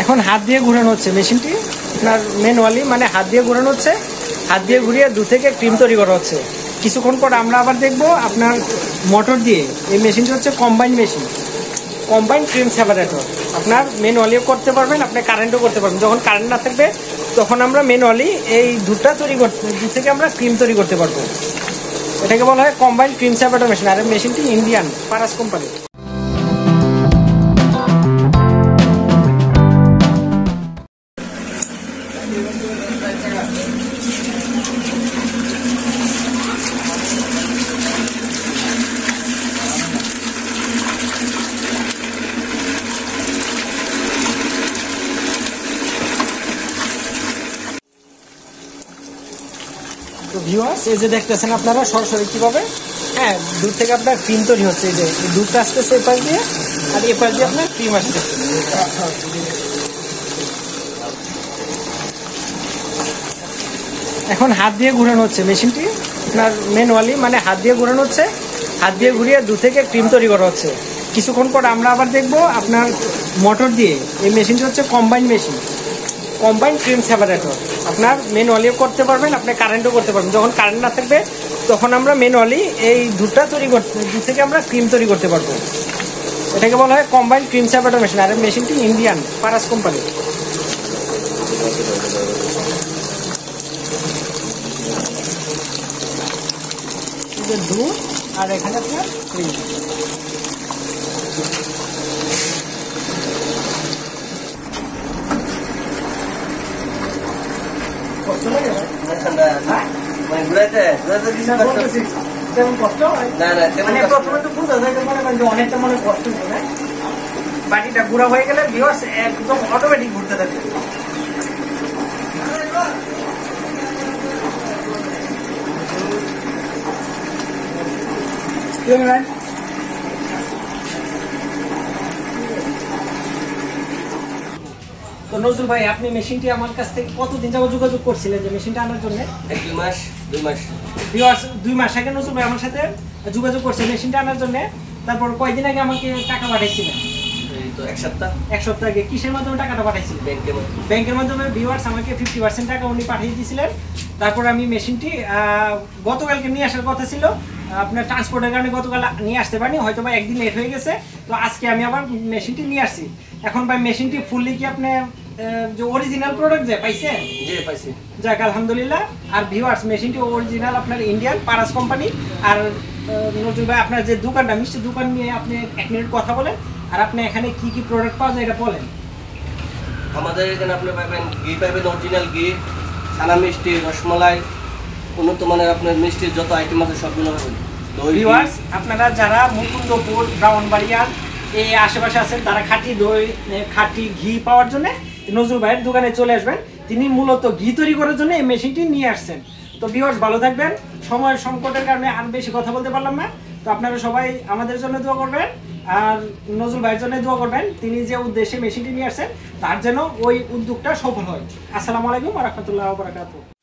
এখন হাত দিয়ে ঘোরানো হচ্ছে মেশিনটি, আপনার ম্যানুয়ালি মানে হাত দিয়ে ঘোরানো হচ্ছে। হাত দিয়ে ঘুরিয়ে দুধ থেকে ক্রিম তৈরি করা হচ্ছে। কিছুক্ষণ পর আমরা আবার দেখবো আপনার মোটর দিয়ে। এই মেশিনটি হচ্ছে combine machine, combine cream separator. আপনার ম্যানুয়ালিও করতে পারবেন, আপনি কারেন্টও করতে পারবেন। যখন কারেন্ট না থাকবে তখন আমরা ম্যানুয়ালি এই দুধটা তৈরি করতে, দুধ থেকে আমরা ক্রিম তৈরি করতে পারবো। এটাকে বলা হয় কম্বাইন ক্রিম সেপারেটর মেশিন। আর এই মেশিনটি ইন্ডিয়ান পারাস কোম্পানি। তো ভিউয়ার্স, এই যে দেখতেছেন আপনারা সরাসরি কিভাবে দুধ থেকে আপনার ক্রিম তৈরি হচ্ছে। এই যে দুধটা আসতেছে এপাশ দিয়ে, আর এপাশ দিয়ে আপনার ক্রিম আসতেছে। এখন হাত দিয়ে ঘোরানো হচ্ছে মেশিনটি, আপনার ম্যানুয়ালি মানে হাত দিয়ে ঘোরানো হচ্ছে। হাত দিয়ে ঘুরিয়ে দুধ থেকে ক্রিম তৈরি করা হচ্ছে। কিছুক্ষণ পর আমরা আবার দেখবো আপনার মোটর দিয়ে। এই মেশিনটি হচ্ছে combine machine, combine cream separator. আপনার ম্যানুয়ালিও করতে পারবেন, আপনি কারেন্টও করতে পারবেন। যখন কারেন্ট না থাকবে তখন আমরা ম্যানুয়ালি এই দুধটা তৈরি করতে, দুধ থেকে আমরা ক্রিম তৈরি করতে পারবো। এটাকে বলা হয় কম্বাইন ক্রিম সেপারেটর মেশিন। আর এই মেশিনটি ইন্ডিয়ান পারাস কোম্পানি। দুধ আর এখানে আপনার ক্রিম। বাটিটা গুঁড়া হয়ে গেলে ভিউয়ার্স একদম অটোমেটিক ঘুরতে থাকে। তো নজরুল ভাই, আপনি মেশিনটি আমার কাছ থেকে কতদিন যাবত যোগাযোগ করছিলেন যে মেশিনটা আনার জন্য? 2 মাস। ভিউয়ার্স, 2 মাস আগে নজরুল ভাই আমার সাথে যোগাযোগ করছে মেশিনটা আনার জন্য। তারপর কয়দিন আগে আমাকে টাকা পাঠাইছিলেন? এই তো 1 সপ্তাহ। 1 সপ্তাহ আগে। কিসের মাধ্যমে টাকাটা পাঠাইছিলেন? ব্যাংকের মাধ্যমে। ভিউয়ার্স, আমাকে 50% টাকা উনি পাঠিয়ে দিয়েছিলেন। তারপর আমি মেশিনটি গতকালকে নিয়ে আসার কথা ছিল, আপনার ট্রান্সপোর্টের কারণে গতকাল নিয়ে আসতে পারিনি, হয়তো বা একদিন লেট হয়ে গেছে। তো আজকে আমি আবার মেশিনটি নিয়ে আসছি। এখন ভাই মেশিনটি ফুললি কি আপনি যে অরিজিনাল প্রোডাক্ট যে পাইছেন? জি পাইছি। যাক আলহামদুলিল্লাহ। আর ভিউয়ার্স, মেশিনটি অরিজিনাল আপনার ইন্ডিয়ান পারাস কোম্পানি। আর নজরুল ভাই, আপনার যে দোকানটা, মিষ্টি দোকান নিয়ে আপনি 1 মিনিট কথা বলেন। আর আপনি এখানে কি কি প্রোডাক্ট পাওয়া যায় এটা বলেন। আমাদের এখানে আপনি পাবেন ঘি, পাবেন অরিজিনাল ঘি, ছানা মিষ্টি, রসমালাই, উন্নত মানের আপনার মিষ্টির যত আইটেম আছে সবগুলো পাবেন। ভিউয়ার্স, আপনারা যারা মুকুন্দপুর, ব্রাহ্মণবাড়িয়া এই আশেপাশে আছেন, তারা খাঁটি দই, খাঁটি ঘি পাওয়ার জন্য নজরুল ভাইয়ের দোকানে চলে আসবেন। তিনি মূলত ঘি তৈরি করার জন্য এই মেশিনটি নিয়ে আসছেন। তো ভিউয়ার্স, ভালো থাকবেন। সময়ের সংকটের কারণে আর বেশি কথা বলতে পারলাম না। তো আপনারা সবাই আমাদের জন্য দোয়া করবেন, আর নজরুল ভাইয়ের জন্য দোয়া করবেন। তিনি যে উদ্দেশ্যে মেশিনটি নিয়ে আসছেন তার যেন ওই উদ্যোগটা সফল হয়। আসসালামু আলাইকুম ওয়া রাহমাতুল্লাহি ওয়া বারাকাতুহু।